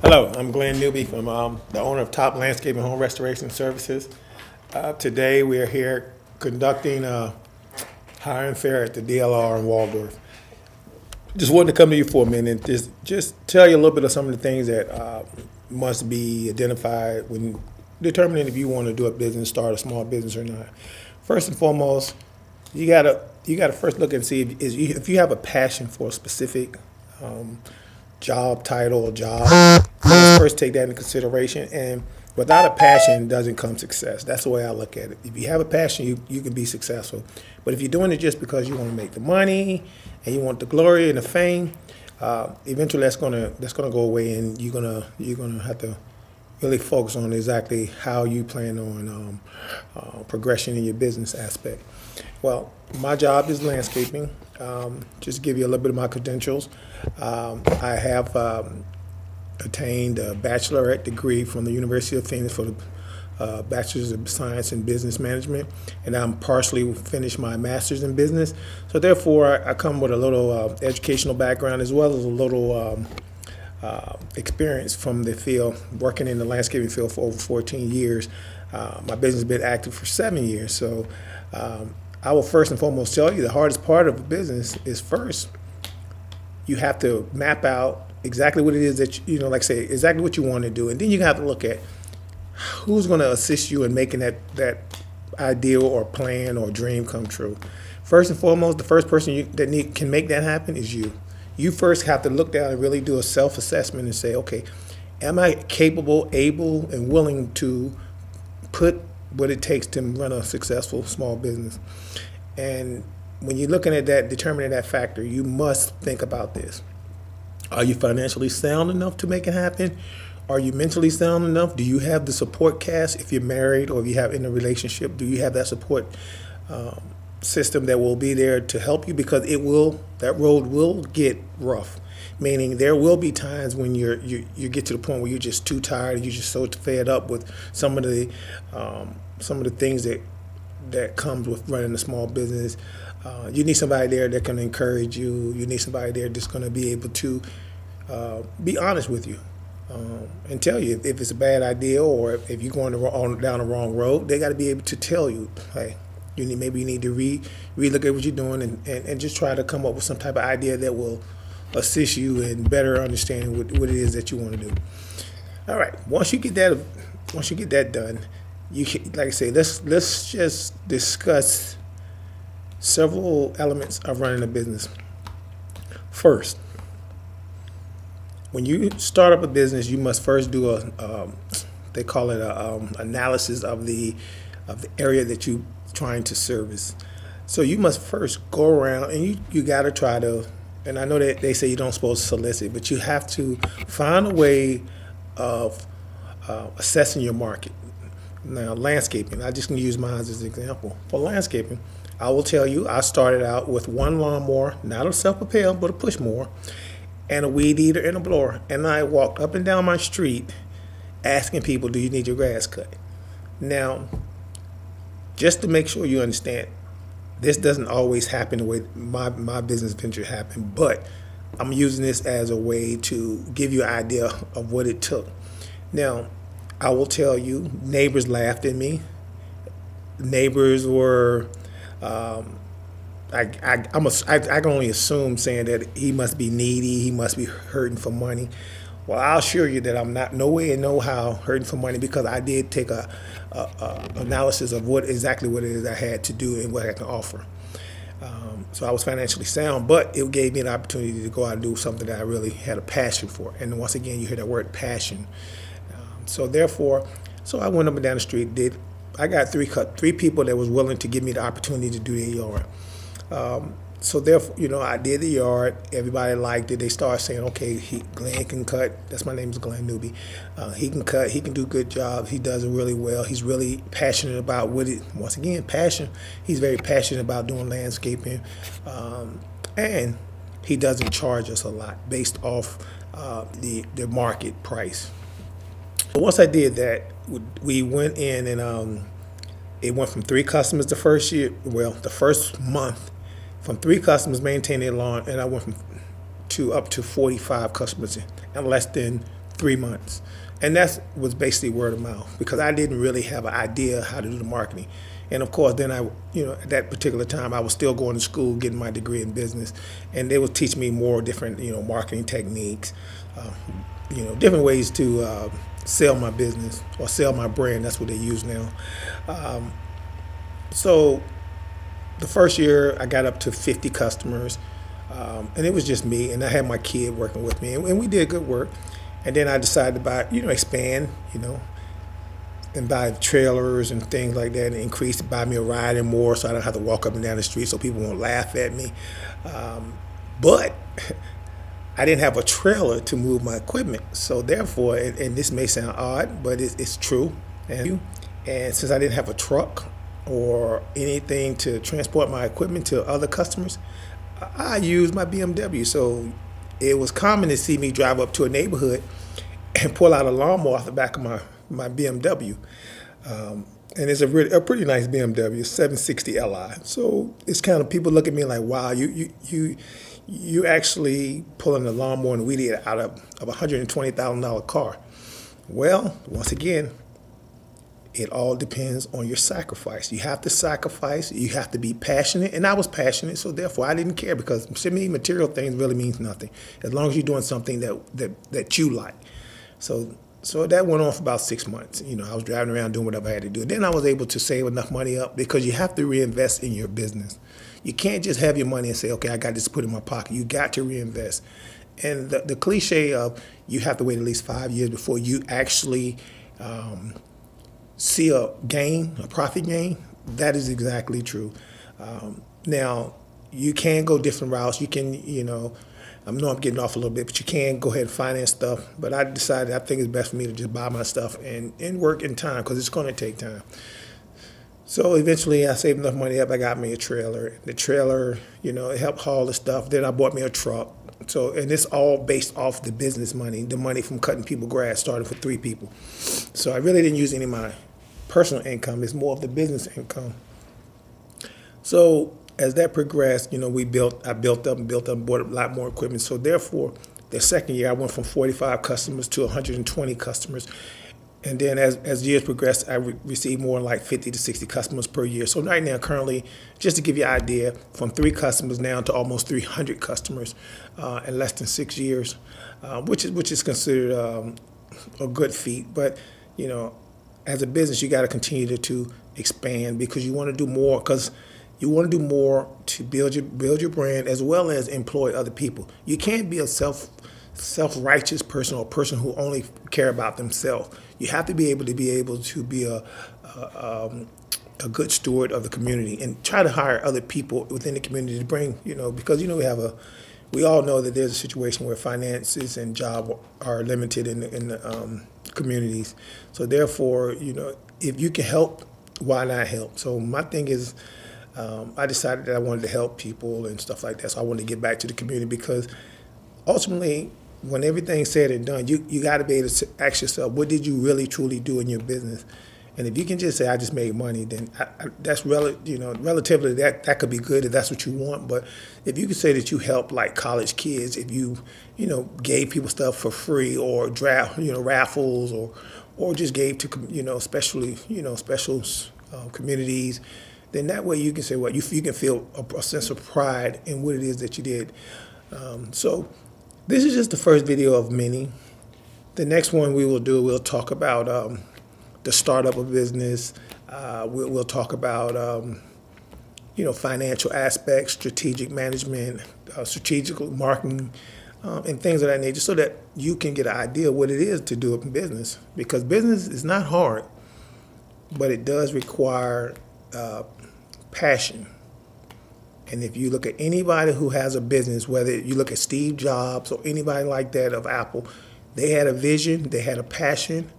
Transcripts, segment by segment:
Hello, I'm Glenn Newby from the owner of Top Landscaping Home Restoration Services. Today we are here conducting a hiring fair at the DLR in Waldorf. Just wanted to come to you for a minute, just tell you a little bit of some of the things that must be identified when determining if you want to do a business, start a small business or not. First and foremost, you gotta first look and see if you have a passion for a specific job title or job. Let's first take that into consideration. And without a passion doesn't come success. That's the way I look at it. If you have a passion, you can be successful. But if you're doing it just because you want to make the money and you want the glory and the fame, eventually that's gonna go away, and you're gonna have to really focus on exactly how you plan on progression in your business aspect. Well, my job is landscaping. Just to give you a little bit of my credentials, I have attained a bachelorette degree from the University of Phoenix for the Bachelor's of Science in Business Management, and I'm partially finished my Master's in Business. So therefore, I come with a little educational background as well as a little experience from the field, working in the landscaping field for over 14 years. My business has been active for 7 years. So I will first and foremost tell you the hardest part of a business is first, you have to map out exactly what it is that, like I say, exactly what you want to do. And then you have to look at who's going to assist you in making that ideal or plan or dream come true. First and foremost, the first person that can make that happen is you. You first have to look down and really do a self-assessment and say, okay, am I capable, able, and willing to put what it takes to run a successful small business? And when you're looking at that, determining that factor, you must think about this. Are you financially sound enough to make it happen? Are you mentally sound enough? Do you have the support cast if you're married or if you have in a relationship? Do you have that support system that will be there to help you? Because that road will get rough. Meaning there will be times when you get to the point where you're just too tired and you're just so fed up with some of the things that comes with running a small business. You need somebody there that can encourage you. You need somebody there that's going to be able to be honest with you and tell you if it's a bad idea or if you're going down the wrong road. They got to be able to tell you, hey, maybe you need to relook at what you're doing and just try to come up with some type of idea that will assist you in better understanding what it is that you want to do. All right, once you get that done, like I say, let's just discuss several elements of running a business. First, when you start up a business, you must first do they call it analysis of the area that you're trying to service. So you must first go around and you got to try to, and I know that they say you don't supposed to solicit, but you have to find a way of assessing your market. Now, landscaping, I just can use mine as an example. For landscaping, I will tell you, I started out with one lawnmower, not a self-propelled, but a push mower, and a weed eater and a blower. And I walked up and down my street asking people, do you need your grass cut? Now, just to make sure you understand, this doesn't always happen the way my business venture happened, but I'm using this as a way to give you an idea of what it took. Now, I will tell you, neighbors laughed at me. Neighbors were, I can only assume saying that he must be needy, he must be hurting for money. Well, I'll assure you that I'm not no way and no how hurting for money, because I did take a analysis of exactly what it is I had to do and what I can offer. So I was financially sound, but it gave me an opportunity to go out and do something that I really had a passion for. And once again, you hear that word passion. So I went up and down the street. I got three people that was willing to give me the opportunity to do their yard. So therefore, I did the yard. Everybody liked it. They started saying, okay, Glenn can cut. That's my name is Glenn Newby. He can cut. He can do a good job. He does it really well. He's really passionate about once again, passion. He's very passionate about doing landscaping. And he doesn't charge us a lot based off the market price. But once I did that, we went in and it went from 3 customers the first month, from 3 customers maintaining their lawn, and I went up to 45 customers in less than 3 months. And that was basically word of mouth because I didn't really have an idea how to do the marketing. And of course, then at that particular time, I was still going to school, getting my degree in business, and they would teach me more different, marketing techniques, different ways to sell my business or sell my brand. That's what they use now. So the first year, I got up to 50 customers, and it was just me, and I had my kid working with me, and we did good work. And then I decided to buy, expand, and buy trailers and things like that, and increase, buy me a ride and more, so I don't have to walk up and down the street, so people won't laugh at me. But I didn't have a trailer to move my equipment, so therefore, and this may sound odd, but it's true. And since I didn't have a truck or anything to transport my equipment to other customers, I used my BMW. So it was common to see me drive up to a neighborhood and pull out a lawnmower off the back of my BMW. And it's a pretty nice BMW, 760 Li. So it's kind of, people look at me like, wow, you actually pulling a lawnmower and wheelie it out of a $120,000 car. Well, once again, it all depends on your sacrifice. You have to sacrifice. You have to be passionate. And I was passionate, so therefore I didn't care, because to me, material things really means nothing as long as you're doing something that you like. So that went on for about 6 months. I was driving around doing whatever I had to do. Then I was able to save enough money up, because you have to reinvest in your business. You can't just have your money and say, okay, I got this put in my pocket. You got to reinvest. And the cliche of you have to wait at least 5 years before you actually see a gain, a profit gain, that is exactly true. Now, you can go different routes. You can, I know I'm getting off a little bit, but you can go ahead and finance stuff. But I decided I think it's best for me to just buy my stuff and work in time, because it's going to take time. So eventually I saved enough money up. I got me a trailer. The trailer, it helped haul the stuff. Then I bought me a truck. So, and it's all based off the business money, the money from cutting people grass, starting for 3 people. So I really didn't use any of my personal income. It's more of the business income. So as that progressed, I built up and bought a lot more equipment. So therefore, the second year I went from 45 customers to 120 customers. And then as years progressed, I received more like 50 to 60 customers per year. So right now, currently, just to give you an idea, from 3 customers now to almost 300 customers in less than 6 years, which is considered a good feat. But as a business, you got to continue to expand, because you want to do more. Because you want to do more to build your brand, as well as employ other people. You can't be a self-righteous person, or a person who only care about themselves. You have to be able to be a good steward of the community, and try to hire other people within the community to bring, because we all know that there's a situation where finances and job are limited in the communities. So therefore, if you can help, why not help? So my thing is, I decided that I wanted to help people and stuff like that. So I wanted to get back to the community, because ultimately, when everything's said and done, you got to be able to ask yourself, what did you really truly do in your business? And if you can just say, I just made money, then that's relatively that could be good if that's what you want. But if you can say that you help like college kids, if you gave people stuff for free, or raffles, or just gave to special communities, then that way you can say, well, you can feel a sense of pride in what it is that you did. So this is just the first video of many. The next one we'll talk about the startup of business. We'll talk about financial aspects, strategic management, strategic marketing, and things of that nature, so that you can get an idea of what it is to do a business. Because business is not hard, but it does require passion. And if you look at anybody who has a business, whether you look at Steve Jobs or anybody like that of Apple, they had a vision, they had a passion,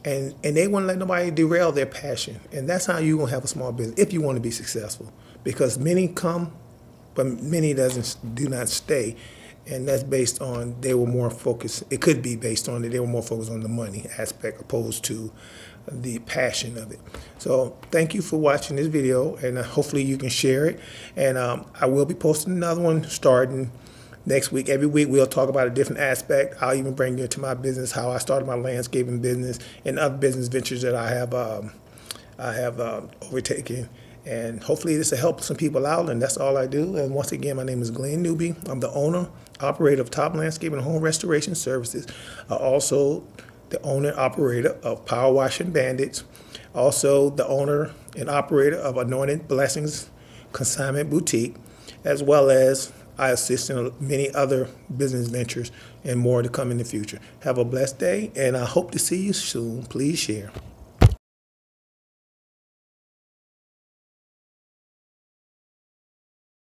and they wouldn't let nobody derail their passion. And that's how you're going to have a small business if you want to be successful. Because many come, but many do not stay. And that's based on they were more focused. It could be based on that they were more focused on the money aspect opposed to the passion of it. So thank you for watching this video, and hopefully you can share it. And I will be posting another one starting Next week, every week, we'll talk about a different aspect. I'll even bring you into my business, how I started my landscaping business, and other business ventures that I have overtaken. And hopefully this will help some people out, and that's all I do. And once again, my name is Glenn Newby. I'm the owner, operator of Top Landscaping and Home Restoration Services. Also the owner and operator of Power Washing Bandits. Also the owner and operator of Anointed Blessings Consignment Boutique, as well as I assist in many other business ventures and more to come in the future. Have a blessed day, and I hope to see you soon. Please share.